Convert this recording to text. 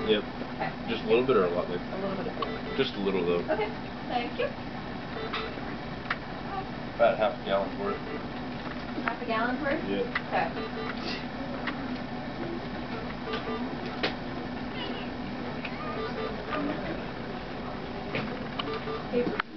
Yep. Okay. Just a little bit or a lot, babe? A little bit of food. Just a little, though. Okay. Thank you. About half a gallon's worth. Half a gallon's worth? Yeah. Okay. Paper.